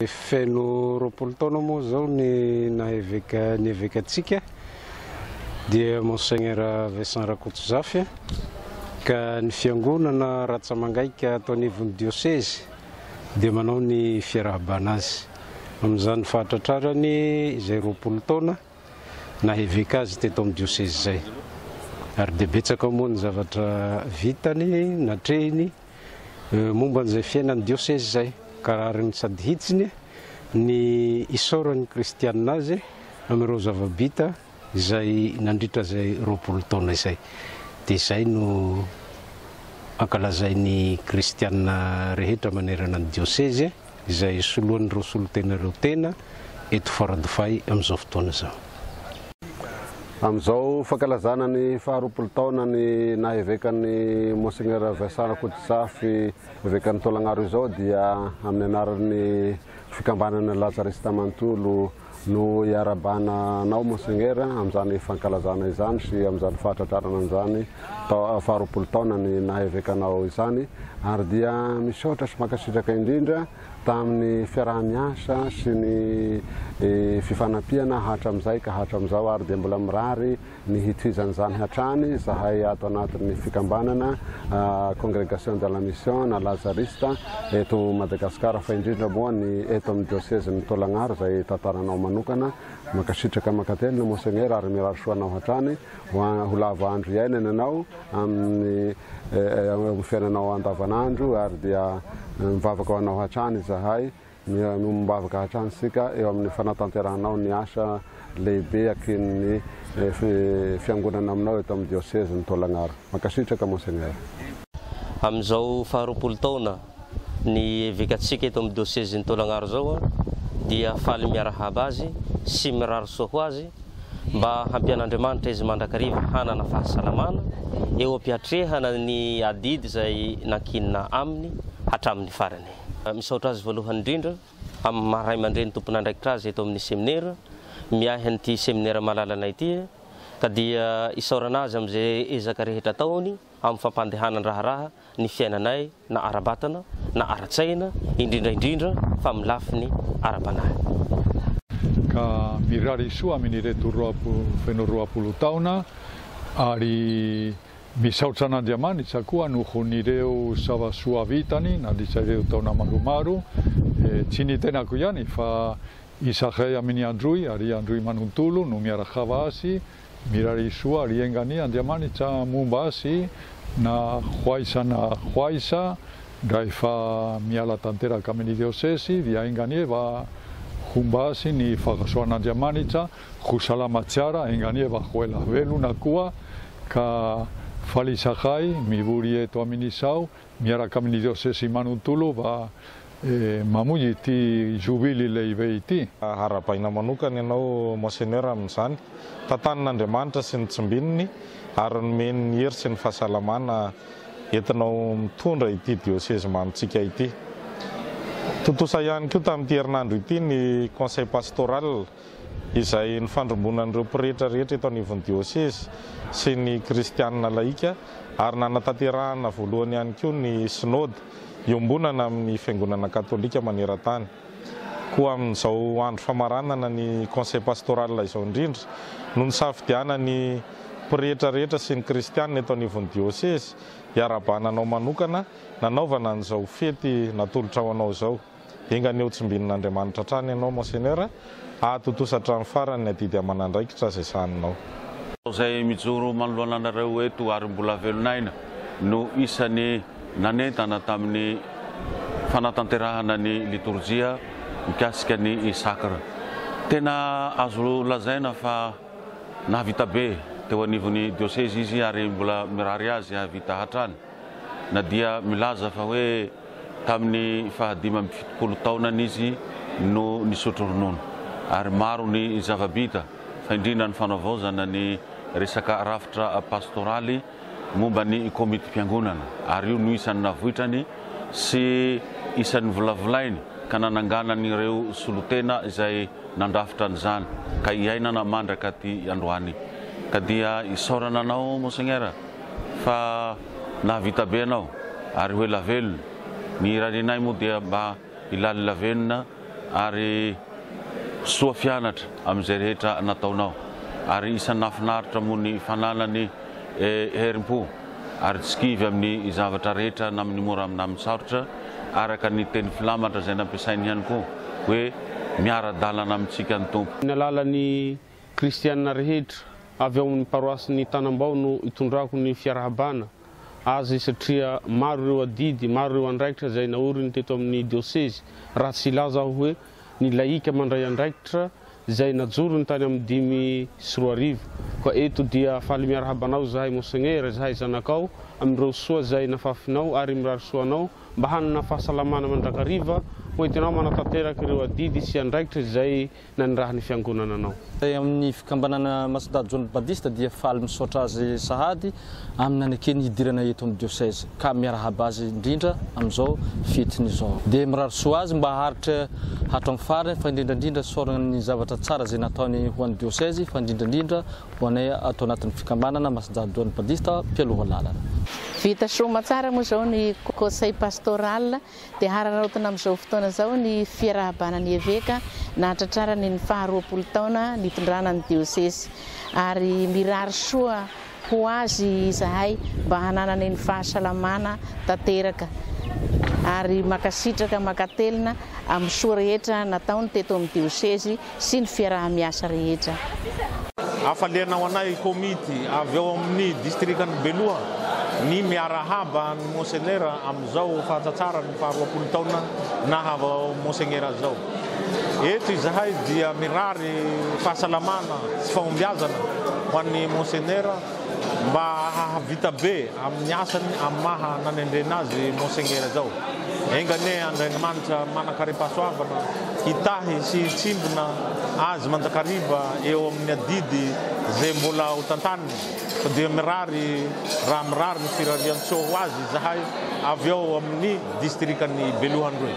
Feno roapolo taona moa zao ny nahevekatsika dia Monseigneur Vincent Rakototsafy ka ny fiangonana Ratsamagaika atao anivon'ny diocèse dia manao ny fiarahabana azy amin'izany fahatratrarany izay roapolo taona naheveka azy teto amin'ny diocèse zay ary dia betsaka moa ny zavatra vitany natrehiny momba an'izay fiainan'ny diocèse zay karariny sady hitsiny ny isaoran'ny kristianina azy amin'ireo zava-bita izay nandritra zay roapolo taona izay dia izay no ankalazain'ny kristianina rehetra manerana ny diocèse izay soloan'ireo solotena ireo tena eto Faradofay amin'izao fotoana zao. Amin'izao fankalazana ny faharoapolo taona ny nahevekan'ny Monseigneur Vincent Rakototsafy hevekan'ny Tolagnaro izao dia amin'ny anaran'ny fikambanana Lazarista Manontolo no iarabananao Monseigneur amin'izany fankalazana izany sy amin'izany fahatratrarana izany faharoapolo taona ny nahevekanao izany ary dia misaotra sy mankasitraka indrindra tamin'ny fiaraha-miasa sy ny fifanampiana hatramin'izay ka hatramin'izao ary dia mbola mirary ny hitohizan'izany hatrany zahay ato anatin'ny fikambanana Congrégation de la Mission na Lazarista eto Madagasikara fa indrindra moa ny eto amin'ny diocèse ny Tolagnaro izay tantaranao manokana mankasitraka mankatelina Monseigneur ary mirary soanao hatrany ho lava andro iainana ianao amin'ny fiainanao andavanandro ary dia mivavaka ho anao hatrany zahay mivavaka hatrany sika eo amin'ny fanatanteranao ny asa lehibe akin'ny fiangonana aminao eto amin'ny diocèse ny Tolagnaro. Mankasitraka Monseigneur. Amin'izao faharoapolo taona ny hevekatsika eto amin'ny diocèse ny Tolagnaro zao dia faly miarahaba azy sy mirary soa ho azy mba hampian'Andriamanitra izy mandrakariva hanana fahasalamana eo ampiatrehana ny adidy izay nankinina aminy hatramin'ny farany. Misaotra azy voalohany indrindra amin'ny maha ray aman-dreny tompon'andraikitra azy eto amin'ny seminaire miahy an'ity seminaire malalana ity ka dia isaorana azy amin'izay ezaka rehetra ataony amin'ny fampandehanany raharaha ny fiainanay na ara-batana na ara-tsaina indrindra fa amin'ny lafiny ara-panahy. Ka mirary soa amin'ireto feno roapolo taona ary misaotra an'Andriamanitra koa nohon'ireo zava-soa vitany nandritran'ireo taona maromaro tsy ny tenako ihany fa izahay amin'ny Androy ary Androy Manontolo no miarakava azy mirary soa ary engany Andriamanitra momba azy na hoaisa rehefa miala tanteraka amin'ny diocèse dia engany eva homba azy ny fagasoan'Andriamanitra ho salama tsara engany eva ho ela velona koa ka falisahay mivory eto amin'izao miaraka amin'ny diocèse Manontolo va mamoy ity jubily lehibe ity. Harapaina manokana ianao Monseigneur amin'izany tantanin'Andriamanitra sy ny tsimbininy ary nomeny hery sy ny fahasalamana entinao mitondra ity diocèse manontsika ity. Totosa ihany koa tamin'ity herinandro ity ny conseil pastoral izay nifandrombonan'ireo pretra rehetra eto anivon'ny diocèse sy ny kristianina laika ary nanatanterahana voalohany ihany koa ny synode iombonana amin'ny fiangonana katolika maneran-tany. Koa amin'izao andro famaranana ny conseil pastoral izao indrindra no nisafidiana ny pretra rehetra sy ny kristianina eto anivon'ny diocèse iarabananao manokana nanaovana an'izao fety natolotra ho anao izao. Engany eo tsimbin'Andriamanitra hatrany ianao Monseigneur atotosa hatramin'ny farany adidy aman'andraikitra izay saninao. Izay mijoro manoloana anareo eto ary mbola velonaina no isan'ny nanentana tamin'ny fanatanterahana ny liturgia mikasika ny sakra. Tena azo lazaina fa nahavita be teo anivon'ny diocèse izy ary mbola mirary azy havita hatrany. Na dia milaza fa hoe tamin'ny fahadimy amby fitopolo taonany izy no nisotro ronono ary maro ny zava-bita fa indrindra ny fanaovaozana ny resaka rafitra pastoraly momba ny komity mpiangonana ary io no isan'ny navoitrany sy isan'ny volavolainy ka nananganany ireo solotena izay nandrafitra an'izany ka iainana mandraka ty androany ka dia isaorana anao Monseigneur fa nahavita be anao ary hoe lavelona ny rarinay moa dia mba ilalilavenona ary soa fianatra amin'izay rehetra nataonao ary isan'ny nahafinaritra moa ny fananany herim-po ary tsy kivy amin'ny zavatra rehetra na amin'ny mora amin'ny sarotra araka ny teny filamatra izay nampiasainy ihany koa hoe miara-dalana amintsika ny tompo. Ny alalan'ny kristianina rehetra avy ao amin'ny paroasin'ny Tanambao no itondrako ny fiarahabana azy satria maro ireo adidy, maro ireo andraikitra izay naoriny teto amin'ny diosèzy. Raha tsy ilaza aho hoe ny laika mandray andraikitra izay najorony tany amin'ny 5 ka eto dia faly miarahabanao zahay Monseigneur, zahay zanakao amin'ireo soa izay nafafinao ary mirary soanao mba hanana fahasalamana mandrakariva hoentinao manatanteraka ireo adidy sy andraikitra izay naniraha ny fiangonana anao. Amin'ny fikambanana Masdad John Baptiste dia faly misaotra azy sahady amin'ny anakeny hidirana eto amin'ny diocèse ka miarahaba azy indrindra amin'izao fetiny izao. Dia mirary soa azy mba haritra hatrany farany fa indrindrandrindra sorana ny zavatra tsara izay nataony ho an'ny diocèse fa indrindrandrindra ho anay atao anatin'ny fikambanana Masdad John Baptiste mpialoha lalana. Vita soa tsara moa zao ny conseil pastoral dia hararaotana amin'izao fotoana zao ny fiarahabanan'ny eveka nahatratrara ny 20 taona nitondrana ny diocèse ary mirary soa ho azy zahay mba hananana ny fahasalamana tanteraka ary makasitraka makatelina amin'ny soa rehetra nataony teto amin'ny diocèse sy ny fiarahamiasa rehetra. Afalianao anay komity avy ao amin'ny distrikan'ny Beloha ny miarahaba ny Monseigneur amin'izao fahatratrara ny 20 taona nahava Monseigneur zao. Eto izahay dia mirary fahasalamana sy fahombiazana ho an'ny Monseigneur mba hahavita be amin'ny asany amin'ny maha nanendrena azy Monseigneur zao. Engane Andriamanitra manakarepasoavana hitahy sy tsimbona azy mandrakariva eo amin'ny adidy izay mbola ho tantaniny fa dia mirary raha mirary ny firarian-tsoa ho azy zahay avy ao amin'ny distrikan'ny Beloha Androy.